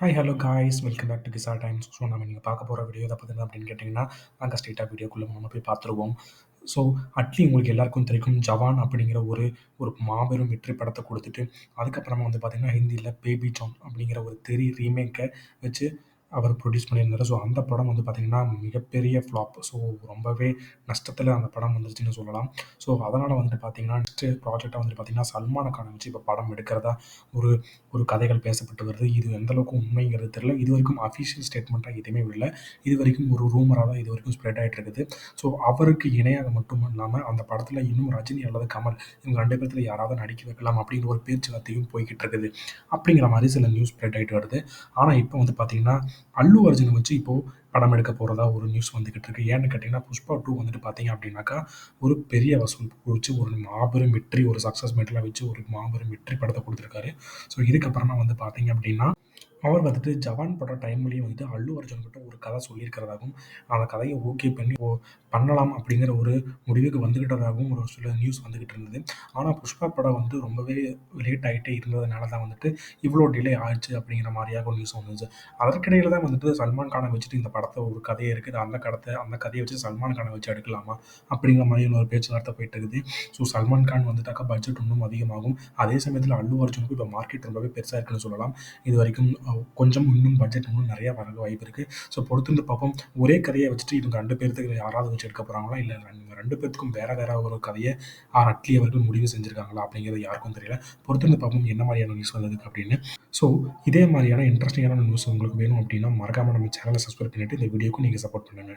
Hello guys, welcome back to கிசா times. So நம்ம நீங்கள் பார்க்க போகிற வீடியோ எதை பற்றி அப்படின்னு கேட்டிங்கன்னா, நாங்கள் ஸ்ட்ரெயிட்டாக வீடியோக்குள்ளே நம்ம போய் பார்த்துருவோம். ஸோ அட்லி உங்களுக்கு எல்லாருக்கும் தெரியும், ஜவான் அப்படிங்கிற ஒரு ஒரு மாபெரும் வெற்றி படத்தை கொடுத்துட்டு, அதுக்கப்புறமா வந்து பார்த்தீங்கன்னா ஹிந்தியில் பேபி ஜான் அப்படிங்கிற ஒரு ரீமேக்கை வச்சு அவர் ப்ரொடியூஸ் பண்ணியிருந்தாரு. ஸோ அந்த படம் வந்து பார்த்தீங்கன்னா மிகப்பெரிய ஃப்ளாப். ஸோ ரொம்பவே நஷ்டத்தில் அந்த படம் வந்துருச்சுன்னு சொல்லலாம். ஸோ அதனால் வந்துட்டு பார்த்தீங்கன்னா நெக்ஸ்ட்டு ப்ராஜெக்டாக வந்துட்டு பார்த்தீங்கன்னா சல்மான் கானை வச்சு இப்போ படம் எடுக்கிறதா ஒரு ஒரு கதைகள் பேசப்பட்டு வருது. இது எந்த அளவுக்கு உண்மைங்கிறது தெரியல. இதுவரைக்கும் அஃபிஷியல் ஸ்டேட்மெண்ட்டா எதுவுமே விடல. இதுவரைக்கும் ஒரு ரூமரா தான் இதுவரைக்கும் ஸ்ப்ரெட் ஆயிட்டு இருக்குது. ஸோ அவருக்கு இணையாக மட்டும் இல்லாம அந்த படத்துல இன்னும் ரஜினி அல்லது கமல் இவங்க 2 பேத்துல யாராவது நடிக்க வைக்கலாம் அப்படிங்கிற ஒரு பேச்சுவார்த்தையும் போய்க்கிட்டு இருக்குது. அப்படிங்கிற மாரி சில நியூஸ் ஸ்ப்ரெட் ஆயிட்டு வருது. ஆனா இப்போ வந்து பார்த்தீங்கன்னா, அல்லு அர்ஜுன வச்சு இப்போ படம் எடுக்க போறதா ஒரு நியூஸ் வந்துகிட்டு இருக்கு. ஏன்னு கேட்டீங்கன்னா, புஷ்பா 2 வந்துட்டு பார்த்தீங்க அப்படின்னாக்கா, ஒரு பெரிய வசூல் குவிச்சு ஒரு மாபெரும் வெற்றி, ஒரு சக்சஸ் மீட்லாம் வச்சு ஒரு மாபெரும் வெற்றி படத்த குடுத்துருக்காரு. ஸோ இதுக்கப்புறமா வந்து பார்த்தீங்க அப்படின்னா, அவர் வந்துட்டு ஜவான் படம் டைம்லேயே வந்துட்டு அல்லு அர்ஜுன் கிட்ட ஒரு கதை சொல்லியிருக்கிறதாகவும், அந்த கதைய ஓகே பண்ணி பண்ணலாம் அப்படிங்கிற ஒரு முடிவுக்கு வந்துகிட்டதாகவும் ஒரு சில நியூஸ் வந்துகிட்டு இருந்தது. ஆனா புஷ்பா படம் வந்து ரொம்பவே லேட் ஆயிட்டே இருந்ததுனால தான் வந்துட்டு இவ்ளோ டிலே ஆச்சு அப்படிங்கிற மாரியாக ஒரு நியூஸ் வந்துச்சு. அதற்கிடையில தான் வந்துட்டு சல்மான் கான வச்சுட்டு இந்த படத்த ஒரு கதையே இருக்குது. அந்த கதைய வச்சு சல்மான் கான வச்சு எடுக்கலாமா? அப்படிங்கிற மாதிரியான ஒரு பேச்சுவார்த்தை போயிட்டு இருக்குது. ஸோ சல்மான் கான் வந்துட்டாக்கா பட்ஜெட் இன்னும் அதிகமாகும். அதே சமயத்தில அல்லு அர்ஜுனுக்கு இப்போ மார்க்கெட் ரொம்பவே பெருசா இருக்குன்னு சொல்லலாம். இதுவரைக்கும் கொஞ்சம் இன்னும் பட்ஜெட் இன்னும் நிறையா வர வாய்ப்பு இருக்கு. ஸோ பொறுத்திருந்து பார்ப்போம். ஒரே கதைய வச்சுட்டு இவங்க 2 பேர்த்துக்கு யாராவது வச்சு எடுக்க போறாங்களா? இல்ல இவங்க 2 பேத்துக்கும் வேற வேற ஒரு கதைய அட்லி அவர்கள் முடிவு செஞ்சிருக்காங்களா? அப்படிங்கிறது யாருக்கும் தெரியல. பொறுத்திருந்து பார்ப்போம் என்ன மாரியான நியூஸ் வந்ததுக்கு அப்படின்னு. ஸோ இதே மாரியான இன்ட்ரஸ்டிங்கான நியூஸ் உங்களுக்கு வேணும் அப்படின்னா, மறக்காம நம்ம சேனல சப்ஸ்கிரைப் பண்ணிட்டு இந்த வீடியோக்கும் நீங்க சப்போர்ட் பண்ணுங்க.